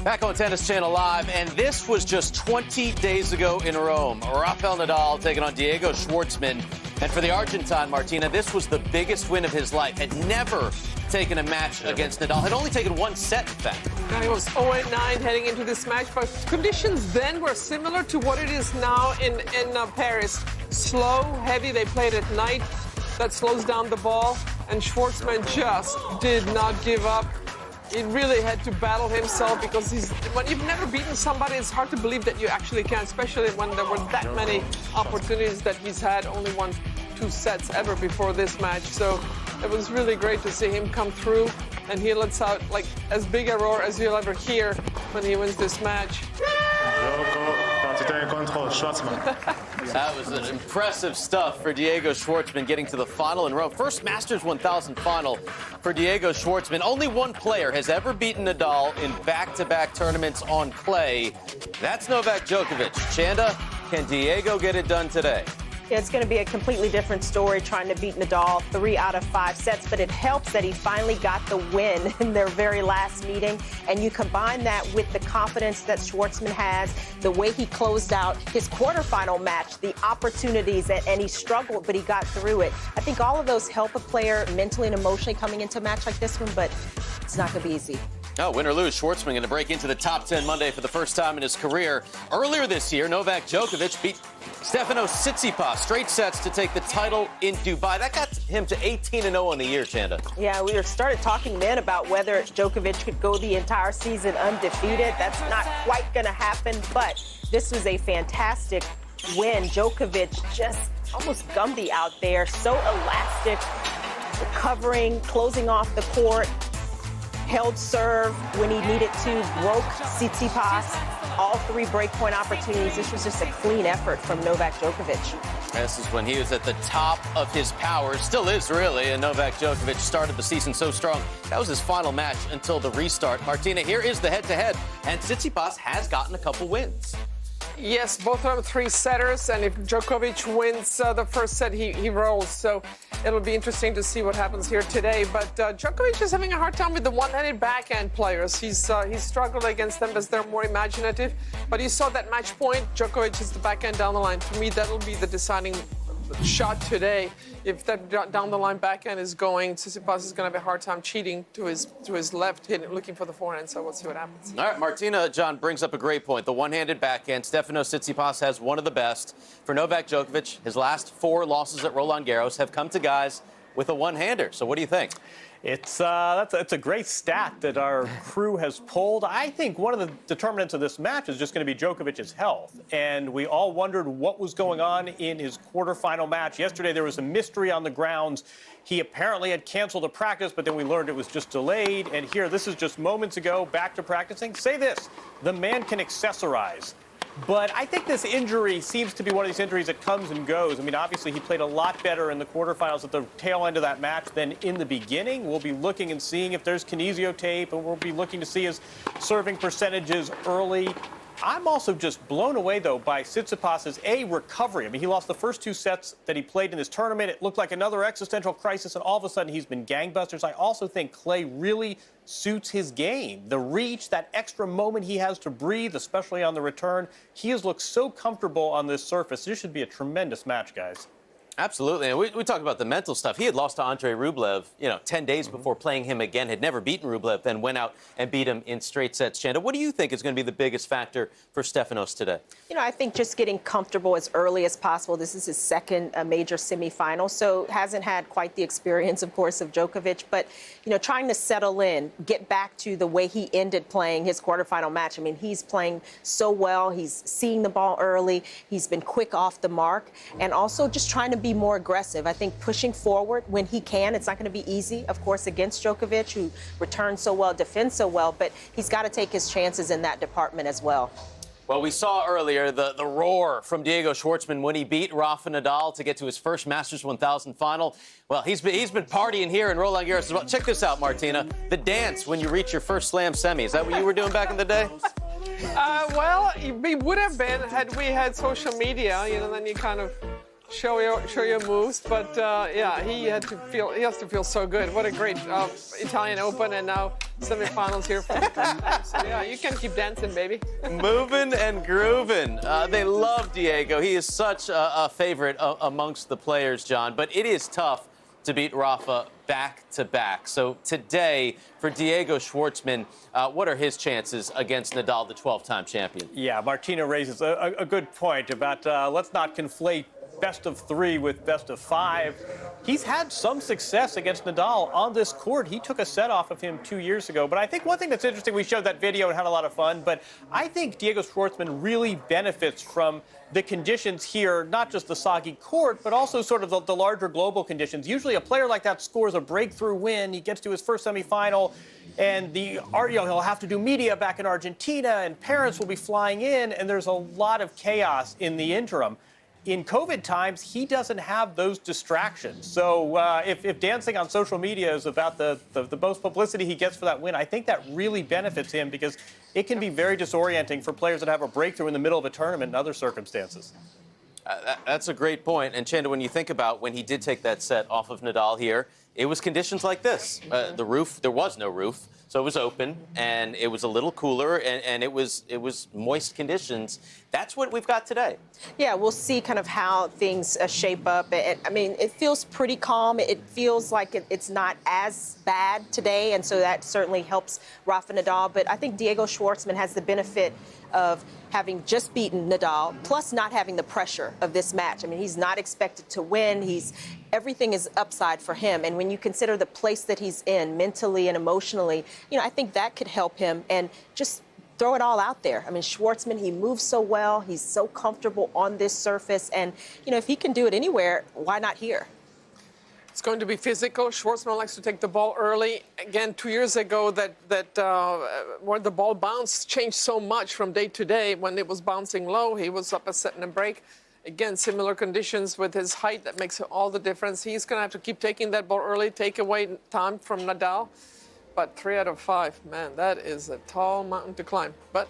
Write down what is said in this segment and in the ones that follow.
Back on Tennis Channel Live, and this was just 20 days ago in Rome. Rafael Nadal taking on Diego Schwartzman. And for the Argentine, Martina, this was the biggest win of his life. Had never taken a match against Nadal. Had only taken one set, in fact. He was 0-9 heading into this match, but conditions then were similar to what it is now in Paris. Slow, heavy, they played at night. That slows down the ball, and Schwartzman just did not give up. He really had to battle himself because when you've never beaten somebody, it's hard to believe that you actually can, especially when there were that many opportunities that he's had. Only won 2 sets ever before this match. So it was really great to see him come through, and he lets out like as big a roar as you'll ever hear when he wins this match. That was an impressive stuff for Diego Schwartzman getting to the final in Rome. First Masters 1000 final for Diego Schwartzman. Only one player has ever beaten Nadal in back-to-back tournaments on clay. That's Novak Djokovic. Chanda, can Diego get it done today? It's going to be a completely different story trying to beat Nadal 3 out of 5 sets, but it helps that he finally got the win in their very last meeting. And you combine that with the confidence that Schwartzman has, the way he closed out his quarterfinal match, the opportunities, and he struggled, but he got through it. I think all of those help a player mentally and emotionally coming into a match like this one, but it's not going to be easy. Oh, win or lose, Schwartzman going to break into the top 10 Monday for the first time in his career. Earlier this year, Novak Djokovic beat Stefanos Tsitsipas straight sets to take the title in Dubai. That got him to 18-0 on the year, Chanda. Yeah, we started talking then about whether Djokovic could go the entire season undefeated. That's not quite going to happen, but this was a fantastic win. Djokovic just almost Gumby out there, so elastic, recovering, closing off the court. Held serve when he needed to, broke Tsitsipas, all 3 breakpoint opportunities. This was just a clean effort from Novak Djokovic. This is when he was at the top of his powers, still is really, and Novak Djokovic started the season so strong. That was his final match until the restart. Martina, here is the head-to-head, and Tsitsipas has gotten a couple wins. Yes, both of them 3-setters, and if Djokovic wins the first set, he rolls. So it'll be interesting to see what happens here today. But Djokovic is having a hard time with the one-handed backhand players. He's struggled against them as they're more imaginative. But you saw that match point. Djokovic is the backhand down the line. For me, that'll be the deciding shot today. If that down-the-line backhand is going, Tsitsipas is going to have a hard time cheating to his left, looking for the forehand. So we'll see what happens. All right, Martina, John brings up a great point. The one-handed backhand. Stefanos Tsitsipas has one of the best. For Novak Djokovic, his last 4 losses at Roland Garros have come to guys with a one-hander. So what do you think? It's a great stat that our crew has pulled. I think one of the determinants of this match is just going to be Djokovic's health. And we all wondered what was going on in his quarterfinal match. Yesterday, there was a mystery on the grounds. He apparently had canceled a practice, but then we learned it was just delayed. And here, this is just moments ago, back to practicing. Say this, the man can accessorize. But I think this injury seems to be one of these injuries that comes and goes. I mean, obviously, he played a lot better in the quarterfinals at the tail end of that match than in the beginning. We'll be looking and seeing if there's kinesio tape, and we'll be looking to see his serving percentages early. I'm also just blown away, though, by Tsitsipas's recovery. I mean, he lost the first 2 sets that he played in this tournament. It looked like another existential crisis, and all of a sudden he's been gangbusters. I also think clay really suits his game. The reach, that extra moment he has to breathe, especially on the return. He has looked so comfortable on this surface. This should be a tremendous match, guys. Absolutely. And we talk about the mental stuff. He had lost to Andrei Rublev, 10 days before playing him again, had never beaten Rublev, then went out and beat him in straight sets. Chanda, what do you think is going to be the biggest factor for Stefanos today? I think just getting comfortable as early as possible. This is his second major semifinal, so hasn't had quite the experience, of course, of Djokovic. But, trying to settle in, get back to the way he ended playing his quarterfinal match. I mean, he's playing so well. He's seeing the ball early. He's been quick off the mark. And also just trying to be more aggressive. I think pushing forward when he can. It's not going to be easy, of course, against Djokovic, who returns so well, defends so well, but he's got to take his chances in that department as well. Well, we saw earlier the roar from Diego Schwartzman when he beat Rafa Nadal to get to his first Masters 1000 final. Well, he's been partying here in Roland Garros as well. Check this out, Martina. The dance when you reach your first Slam semi. Is that what you were doing back in the day? Well, we would have been had we had social media. Then you kind of show your moves. But yeah, he has to feel so good. What a great Italian Open, and now semifinals here. So, yeah, you can keep dancing, baby. Moving and grooving. They love Diego. He is such a favorite amongst the players, John. But it is tough to beat Rafa back-to-back. So today, for Diego Schwartzman, what are his chances against Nadal, the 12-time champion? Yeah, Martina raises a good point about let's not conflate best of 3 with best of 5. He's had some success against Nadal on this court. He took a set off of him 2 years ago. But I think one thing that's interesting, we showed that video and had a lot of fun, but I think Diego Schwartzman really benefits from the conditions here, not just the soggy court, but also sort of the larger global conditions. Usually a player like that scores a breakthrough win. He gets to his first semifinal, and he'll have to do media back in Argentina, and parents will be flying in, and there's a lot of chaos in the interim. In COVID times, he doesn't have those distractions. So if dancing on social media is about the most publicity he gets for that win, I think that really benefits him because it can be very disorienting for players that have a breakthrough in the middle of a tournament and other circumstances. That's a great point. And Chanda, when you think about when he did take that set off of Nadal here, it was conditions like this. The roof, there was no roof, so it was open, and it was a little cooler, and it was moist conditions. That's what we've got today. Yeah, we'll see kind of how things shape up. I mean, it feels pretty calm. It feels like it's not as bad today, and so that certainly helps Rafa Nadal. But I think Diego Schwartzman has the benefit of having just beaten Nadal, plus not having the pressure of this match. I mean, he's not expected to win. Everything is upside for him. And when you consider the place that he's in mentally and emotionally, I think that could help him. And just throw it all out there. I mean, Schwartzman, he moves so well. He's so comfortable on this surface. And, if he can do it anywhere, why not here? It's going to be physical. Schwartzman likes to take the ball early. Again, 2 years ago, where the ball bounced changed so much from day to day. When it was bouncing low, he was up a set and a break. Again, similar conditions with his height. That makes all the difference. He's going to have to keep taking that ball early, take away time from Nadal. But 3 out of 5, man, that is a tall mountain to climb. But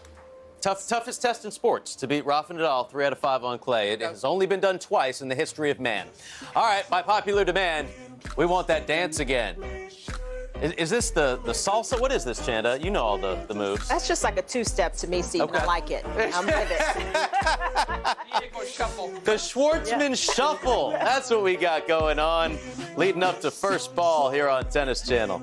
toughest test in sports to beat Rafa Nadal 3 out of 5 on clay. It has only been done twice in the history of man. All right, by popular demand, we want that dance again. Is this the salsa? What is this, Chanda? You know all the moves. That's just like a two-step to me, Steve. Okay. I like it. I'm with it. Diego shuffle. The Schwartzman shuffle. That's what we got going on, leading up to first ball here on Tennis Channel.